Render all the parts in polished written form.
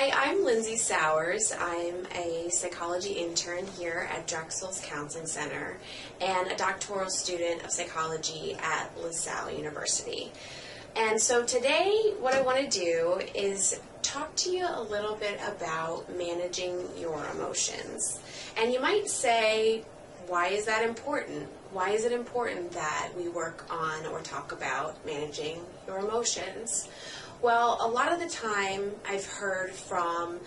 Hi, I'm Lindsay Sowers. I'm a psychology intern here at Drexel's Counseling Center and a doctoral student of psychology at LaSalle University. And so today what I want to do is talk to you a little bit about managing your emotions. And you might say, why is that important? Why is it important that we work on or talk about managing your emotions? Well, a lot of the time I've heard from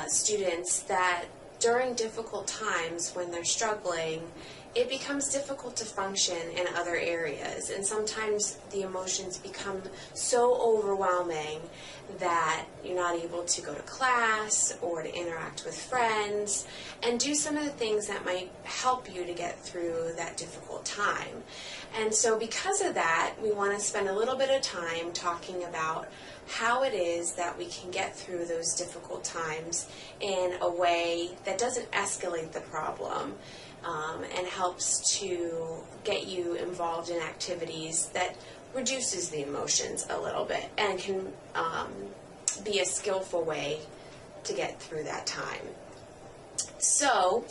students that during difficult times when they're struggling, it becomes difficult to function in other areas, and sometimes the emotions become so overwhelming that you're not able to go to class or to interact with friends and do some of the things that might help you to get through that difficult time. And so because of that, we want to spend a little bit of time talking about how it is that we can get through those difficult times in a way that doesn't escalate the problem and helps to get you involved in activities that reduces the emotions a little bit and can be a skillful way to get through that time. So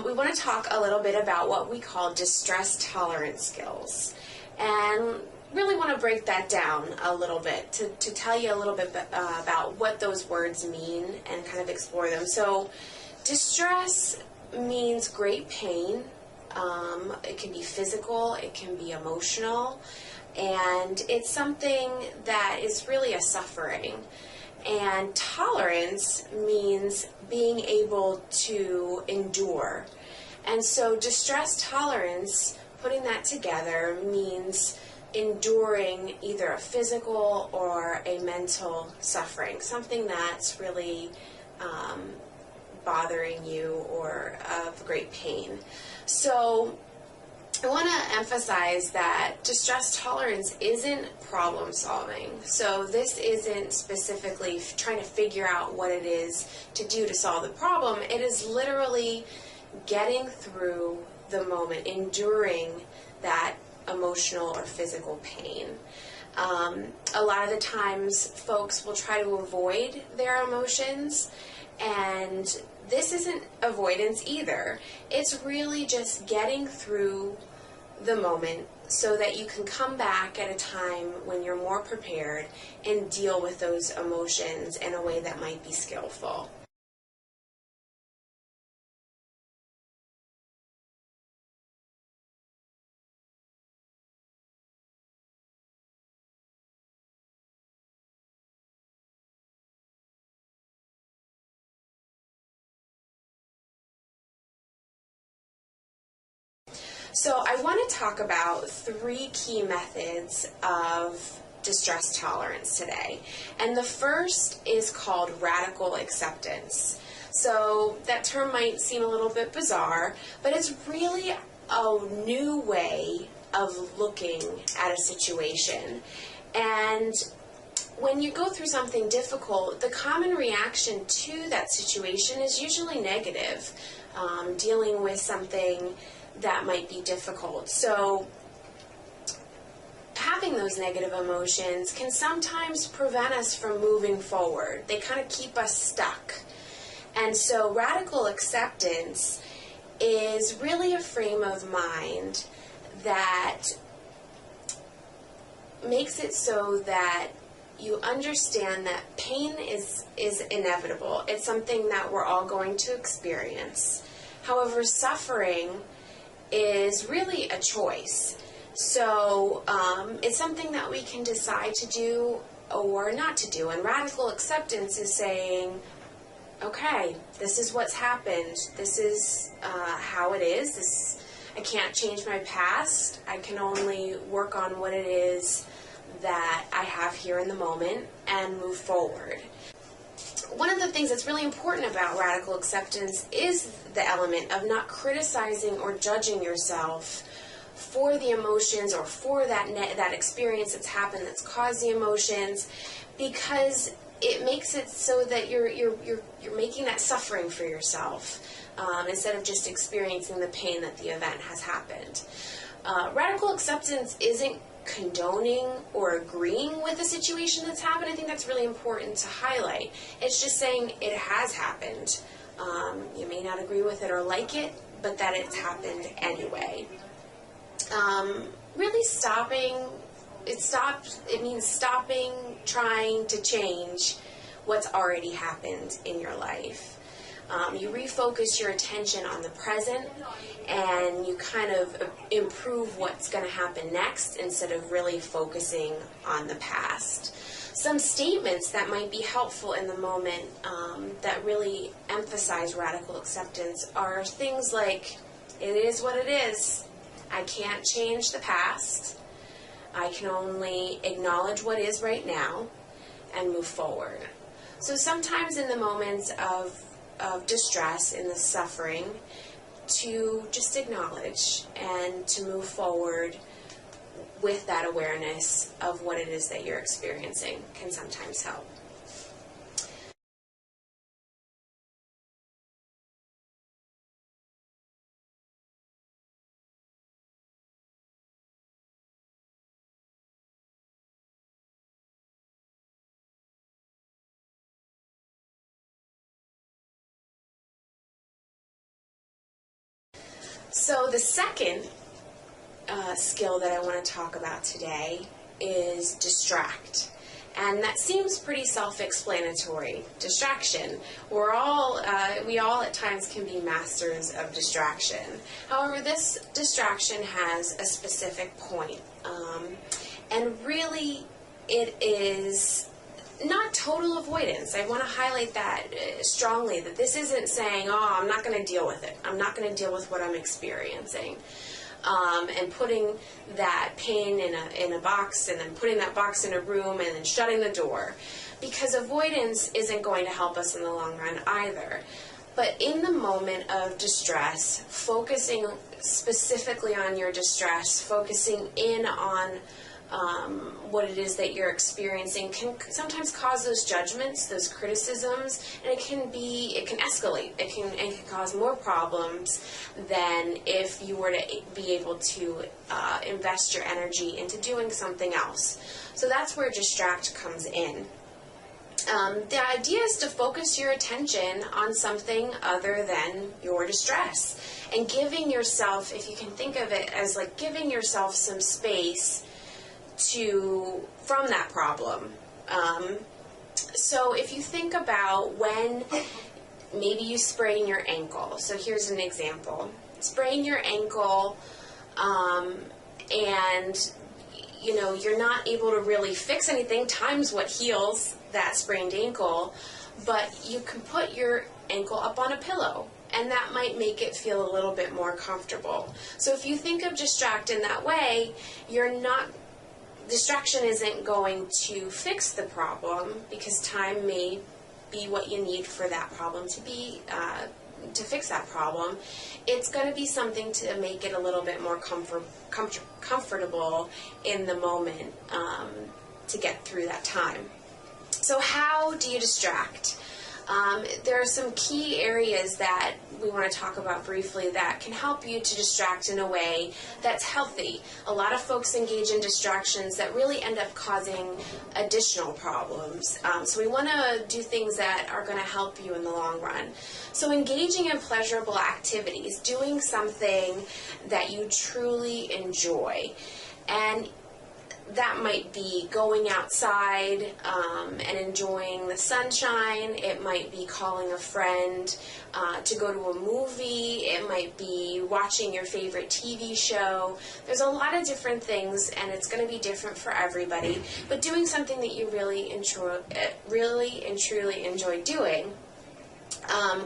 we want to talk a little bit about what we call distress tolerance skills, and really want to break that down a little bit to tell you a little bit about what those words mean and kind of explore them. So distress means great pain. It can be physical, it can be emotional, and it's something that is really a suffering. And tolerance means being able to endure. And so distress tolerance, putting that together, means enduring either a physical or a mental suffering, something that's really bothering you or of great pain. So I want to emphasize that distress tolerance isn't problem solving. So this isn't specifically trying to figure out what it is to do to solve the problem. It is literally getting through the moment, enduring that emotional or physical pain. A lot of the times folks will try to avoid their emotions, and this isn't avoidance either. It's really just getting through the moment so that you can come back at a time when you're more prepared and deal with those emotions in a way that might be skillful. So I want to talk about 3 key methods of distress tolerance today. And the first is called radical acceptance. So that term might seem a little bit bizarre, but it's really a new way of looking at a situation. And when you go through something difficult, the common reaction to that situation is usually negative, dealing with something that might be difficult. So having those negative emotions can sometimes prevent us from moving forward. They kind of keep us stuck. And so radical acceptance is really a frame of mind that makes it so that you understand that pain is inevitable. It's something that we're all going to experience. However, suffering is really a choice. So it's something that we can decide to do or not to do. And radical acceptance is saying, okay, this is what's happened. This is how it is. I can't change my past. I can only work on what it is that I have here in the moment and move forward. One of the things that's really important about radical acceptance is the element of not criticizing or judging yourself for the emotions or for that experience that's happened that's caused the emotions, because it makes it so that you're making that suffering for yourself instead of just experiencing the pain that the event has happened. Radical acceptance isn't condoning or agreeing with the situation that's happened. I think that's really important to highlight. It's just saying it has happened. You may not agree with it or like it, but that it's happened anyway. Really it means stopping trying to change what's already happened in your life. You refocus your attention on the present, and you kind of improve what's going to happen next instead of really focusing on the past. Some statements that might be helpful in the moment that really emphasize radical acceptance are things like, it is what it is. I can't change the past. I can only acknowledge what is right now and move forward. So sometimes in the moments of distress, in the suffering, to just acknowledge and to move forward with that awareness of what it is that you're experiencing can sometimes help. So the second skill that I want to talk about today is distract. And that seems pretty self-explanatory. Distraction. We all at times can be masters of distraction. However, this distraction has a specific point. And really, it is not total avoidance. I want to highlight that strongly, that this isn't saying, oh, I'm not going to deal with it. I'm not going to deal with what I'm experiencing. And putting that pain in a box, and then putting that box in a room, and then shutting the door. Because avoidance isn't going to help us in the long run either. But in the moment of distress, focusing specifically on your distress, focusing in on what it is that you're experiencing can sometimes cause those judgments, those criticisms, and it can escalate. It can cause more problems than if you were to be able to invest your energy into doing something else. So that's where distract comes in. The idea is to focus your attention on something other than your distress, and giving yourself, if you can think of it as like giving yourself some space from that problem. So if you think about when maybe you sprain your ankle. So here's an example. Sprain your ankle, and you're not able to really fix anything. Time's what heals that sprained ankle, but you can put your ankle up on a pillow, and that might make it feel a little bit more comfortable. So if you think of distract in that way, distraction isn't going to fix the problem, because time may be what you need for that problem to fix that problem. It's going to be something to make it a little bit more comfortable in the moment to get through that time. So how do you distract? There are some key areas that we want to talk about briefly that can help you to distract in a way that's healthy. A lot of folks engage in distractions that really end up causing additional problems. So we want to do things that are going to help you in the long run. So engaging in pleasurable activities, doing something that you truly enjoy. And that might be going outside and enjoying the sunshine. It might be calling a friend to go to a movie. It might be watching your favorite TV show. There's a lot of different things, and it's going to be different for everybody. But doing something that you really and truly enjoy doing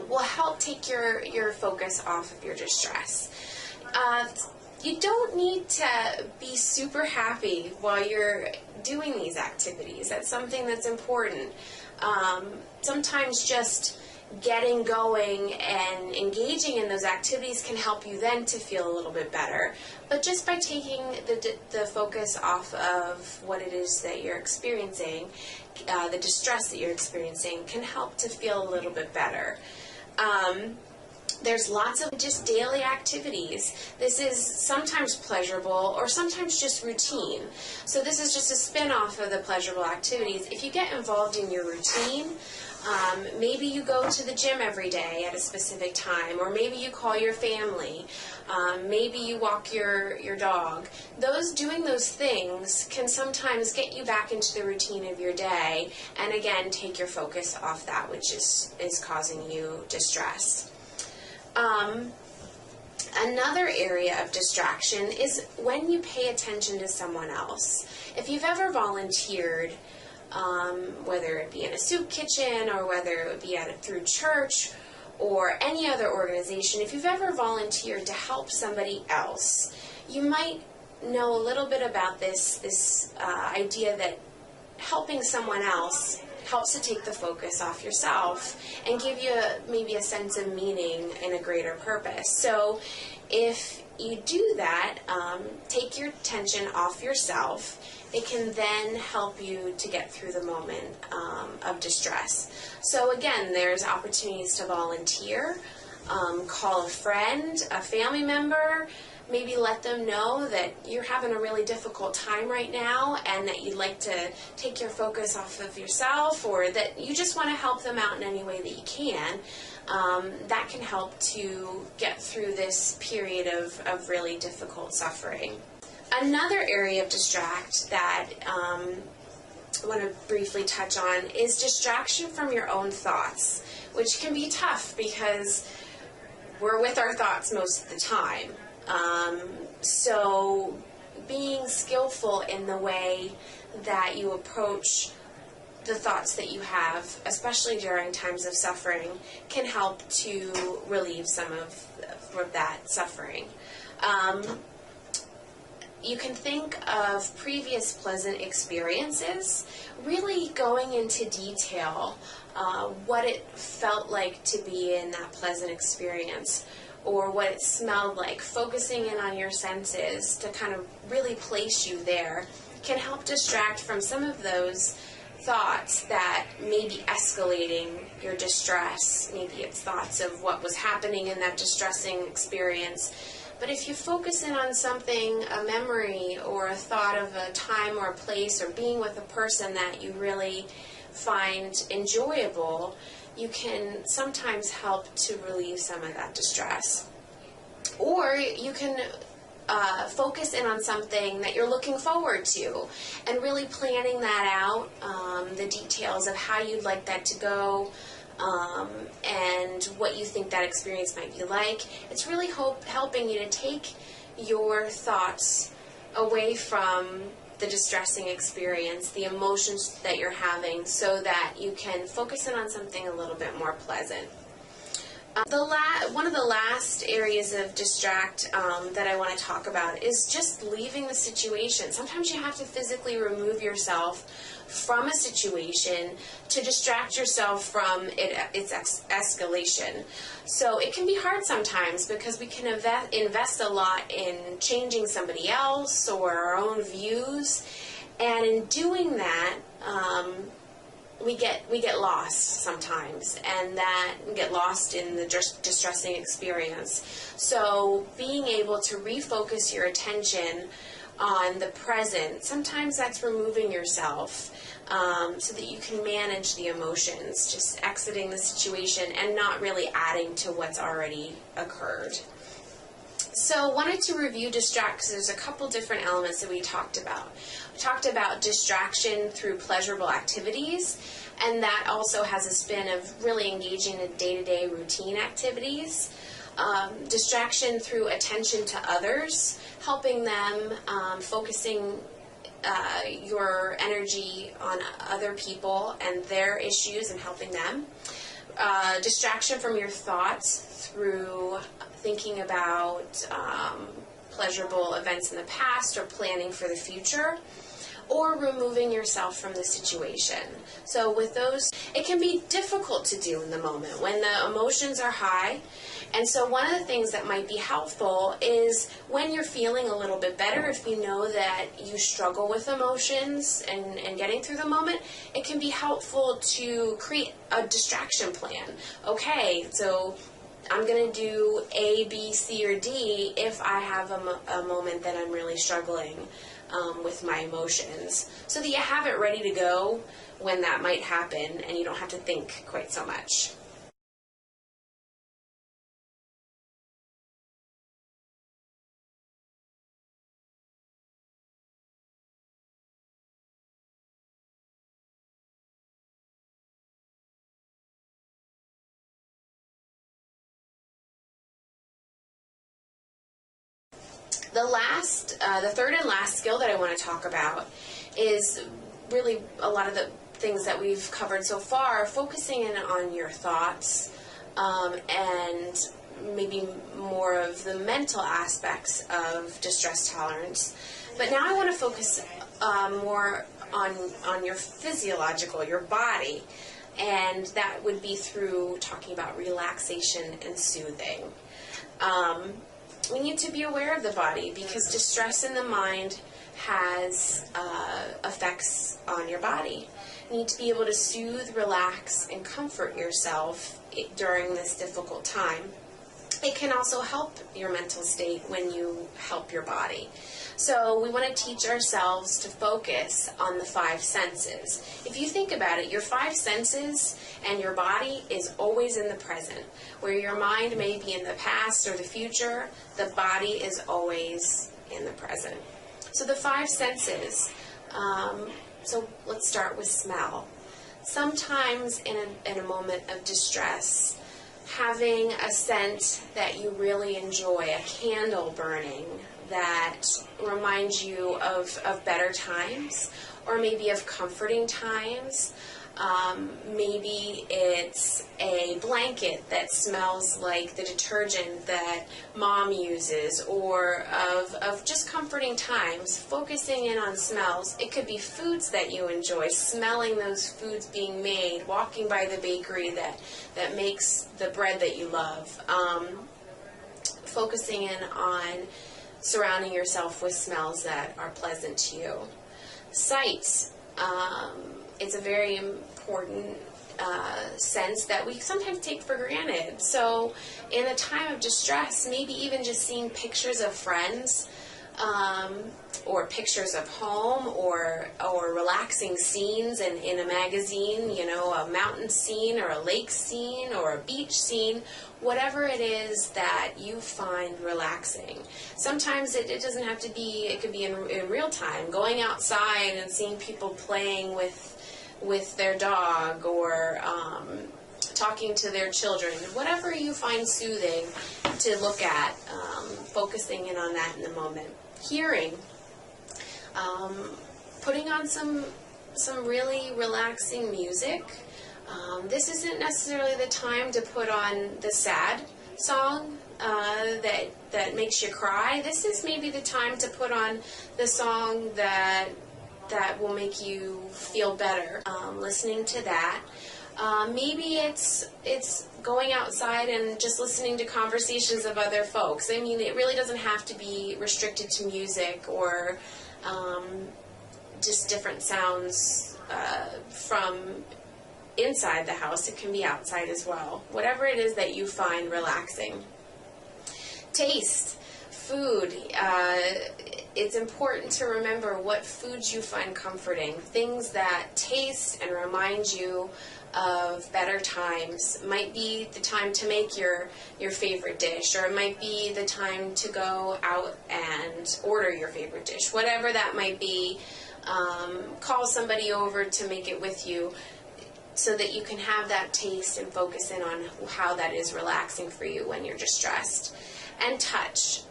will help take your focus off of your distress. You don't need to be super happy while you're doing these activities. That's something that's important. Sometimes just getting going and engaging in those activities can help you then to feel a little bit better. But just by taking the focus off of what it is that you're experiencing, the distress that you're experiencing, can help to feel a little bit better. There's lots of just daily activities. This is sometimes pleasurable or sometimes just routine. So this is just a spin-off of the pleasurable activities. If you get involved in your routine, maybe you go to the gym every day at a specific time, or maybe you call your family, maybe you walk your dog. Doing those things can sometimes get you back into the routine of your day, and again, take your focus off that which is causing you distress. Another area of distraction is when you pay attention to someone else. If you've ever volunteered, whether it be in a soup kitchen or whether it would be through church or any other organization, if you've ever volunteered to help somebody else, you might know a little bit about this idea that helping someone else helps to take the focus off yourself and give you maybe a sense of meaning and a greater purpose. So if you do that, take your attention off yourself, it can then help you to get through the moment of distress. So again, there's opportunities to volunteer, call a friend, a family member, maybe let them know that you're having a really difficult time right now and that you'd like to take your focus off of yourself, or that you just want to help them out in any way that you can. That can help to get through this period of really difficult suffering. Another area of distract that I want to briefly touch on is distraction from your own thoughts, which can be tough because we're with our thoughts most of the time. So being skillful in the way that you approach the thoughts that you have, especially during times of suffering, can help to relieve some of that suffering. You can think of previous pleasant experiences, really going into detail what it felt like to be in that pleasant experience, or what it smelled like. Focusing in on your senses to kind of really place you there can help distract from some of those thoughts that may be escalating your distress. Maybe it's thoughts of what was happening in that distressing experience. But if you focus in on something, a memory or a thought of a time or a place or being with a person that you really find enjoyable, you can sometimes help to relieve some of that distress. Or you can focus in on something that you're looking forward to and really planning that out, the details of how you'd like that to go, and what you think that experience might be like. It's really helping you to take your thoughts away from the distressing experience, the emotions that you're having, so that you can focus in on something a little bit more pleasant. One of the last areas of distract that I want to talk about is just leaving the situation. Sometimes you have to physically remove yourself from a situation to distract yourself from its escalation. So it can be hard sometimes because we can invest a lot in changing somebody else or our own views, and in doing that, we get lost sometimes, and that get lost in the distressing experience. So being able to refocus your attention on the present, sometimes that's removing yourself so that you can manage the emotions, just exiting the situation and not really adding to what's already occurred. So wanted to review distract because there's a couple different elements that we talked about. We talked about distraction through pleasurable activities, and that also has a spin of really engaging in day-to-day routine activities. Distraction through attention to others, helping them, focusing your energy on other people and their issues and helping them. Distraction from your thoughts through thinking about pleasurable events in the past or planning for the future, or removing yourself from the situation. So with those, it can be difficult to do in the moment when the emotions are high. And so one of the things that might be helpful is when you're feeling a little bit better, if you know that you struggle with emotions and getting through the moment, it can be helpful to create a distraction plan. Okay, so I'm going to do A, B, C, or D if I have a moment that I'm really struggling with my emotions, so that you have it ready to go when that might happen and you don't have to think quite so much. The third and last skill that I want to talk about is really a lot of the things that we've covered so far, focusing in on your thoughts and maybe more of the mental aspects of distress tolerance. But now I want to focus more on your physiological, your body, and that would be through talking about relaxation and soothing. We need to be aware of the body because distress in the mind has effects on your body. You need to be able to soothe, relax, and comfort yourself during this difficult time. It can also help your mental state when you help your body. So we want to teach ourselves to focus on the five senses. If you think about it, your five senses and your body is always in the present. Where your mind may be in the past or the future, the body is always in the present. So the five senses, so let's start with smell. Sometimes in a moment of distress, having a scent that you really enjoy, a candle burning that reminds you of better times, or maybe of comforting times. Maybe it's a blanket that smells like the detergent that mom uses, or of just comforting times, focusing in on smells. It could be foods that you enjoy, smelling those foods being made, walking by the bakery that makes the bread that you love. Focusing in on surrounding yourself with smells that are pleasant to you. Sight. It's a very important sense that we sometimes take for granted. So in a time of distress, maybe even just seeing pictures of friends, or pictures of home, or relaxing scenes in a magazine, a mountain scene or a lake scene or a beach scene, whatever it is that you find relaxing. Sometimes it doesn't have to be, it could be in real time, going outside and seeing people playing with their dog, or talking to their children, whatever you find soothing to look at, focusing in on that in the moment. Hearing, putting on some really relaxing music. This isn't necessarily the time to put on the sad song that makes you cry. This is maybe the time to put on the song that will make you feel better. Listening to that. Maybe it's going outside and just listening to conversations of other folks. I mean, it really doesn't have to be restricted to music or just different sounds from inside the house. It can be outside as well. Whatever it is that you find relaxing. Taste. Food. It's important to remember what foods you find comforting. Things that taste and remind you of better times. Might be the time to make your favorite dish, or it might be the time to go out and order your favorite dish. Whatever that might be, call somebody over to make it with you so that you can have that taste and focus in on how that is relaxing for you when you're distressed. And touch.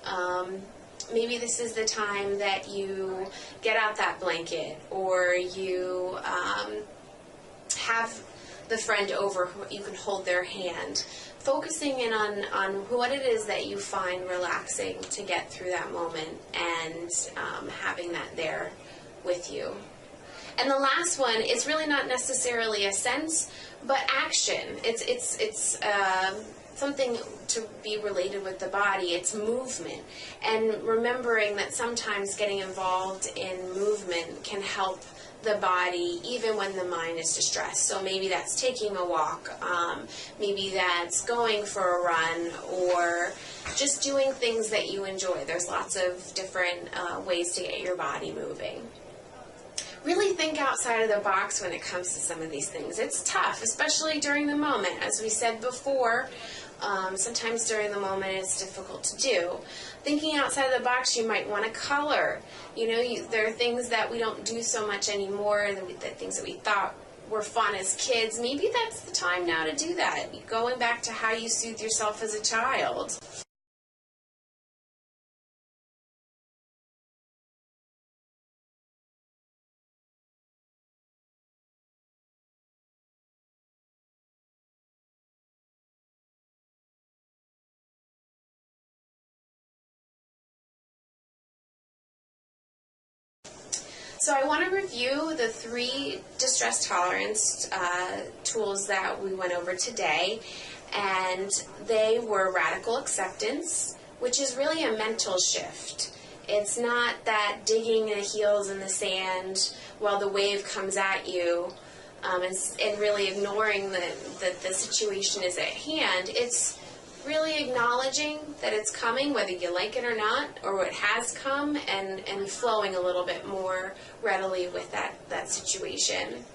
Maybe this is the time that you get out that blanket, or you have the friend over, you can hold their hand. Focusing in on what it is that you find relaxing to get through that moment, and having that there with you. And the last one is really not necessarily a sense, but action. It's something to be related with the body. It's movement, and remembering that sometimes getting involved in movement can help the body even when the mind is distressed. So maybe that's taking a walk, maybe that's going for a run, or just doing things that you enjoy. There's lots of different ways to get your body moving. Really think outside of the box when it comes to some of these things. It's tough, especially during the moment. As we said before, sometimes during the moment it's difficult to do. Thinking outside of the box, you might want to color. There are things that we don't do so much anymore, that things that we thought were fun as kids. Maybe that's the time now to do that. Going back to how you soothe yourself as a child. So I want to review the 3 distress tolerance tools that we went over today, and they were radical acceptance, which is really a mental shift. It's not that digging the heels in the sand while the wave comes at you and really ignoring that the situation is at hand. It's really acknowledging that it's coming, whether you like it or not, or it has come, and flowing a little bit more readily with that situation.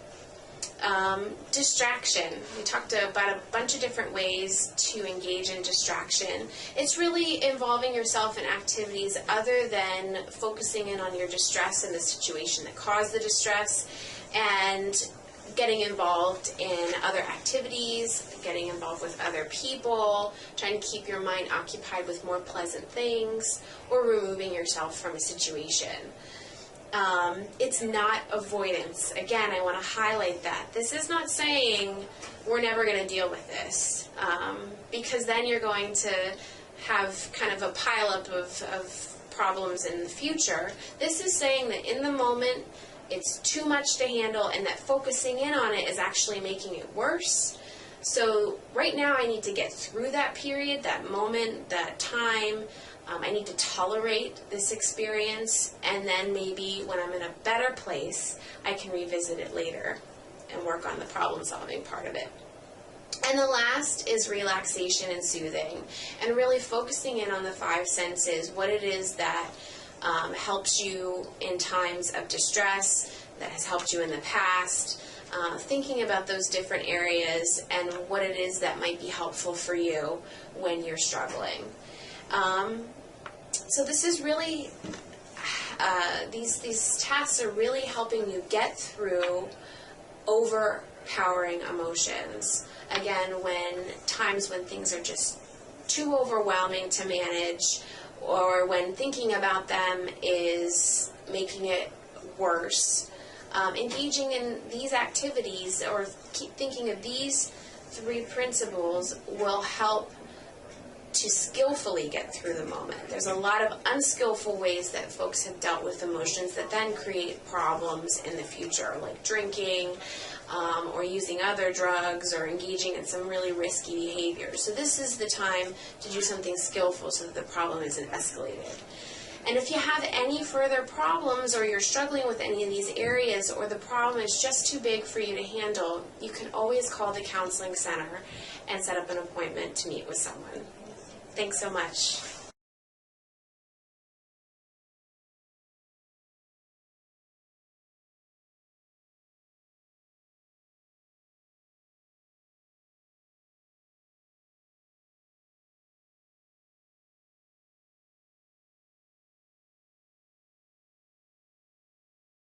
Distraction. We talked about a bunch of different ways to engage in distraction. It's really involving yourself in activities other than focusing in on your distress and the situation that caused the distress, and getting involved in other activities, getting involved with other people, trying to keep your mind occupied with more pleasant things, or removing yourself from a situation. It's not avoidance. Again, I want to highlight that. This is not saying we're never going to deal with this, because then you're going to have kind of a pileup of problems in the future. This is saying that in the moment, it's too much to handle, and that focusing in on it is actually making it worse. So right now I need to get through that period, that moment, that time. I need to tolerate this experience, and then maybe when I'm in a better place, I can revisit it later and work on the problem-solving part of it. And the last is relaxation and soothing, and really focusing in on the 5 senses, what it is that helps you in times of distress, that has helped you in the past, thinking about those different areas and what it is that might be helpful for you when you're struggling. So this is really, these tasks are really helping you get through overpowering emotions. Again, times when things are just too overwhelming to manage, or when thinking about them is making it worse. Engaging in these activities, or keep thinking of these 3 principles, will help to skillfully get through the moment. There's a lot of unskillful ways that folks have dealt with emotions that then create problems in the future, like drinking, or using other drugs, or engaging in some really risky behaviors. So this is the time to do something skillful so that the problem isn't escalated. And if you have any further problems, or you're struggling with any of these areas, or the problem is just too big for you to handle, you can always call the Counseling Center and set up an appointment to meet with someone. Thanks so much.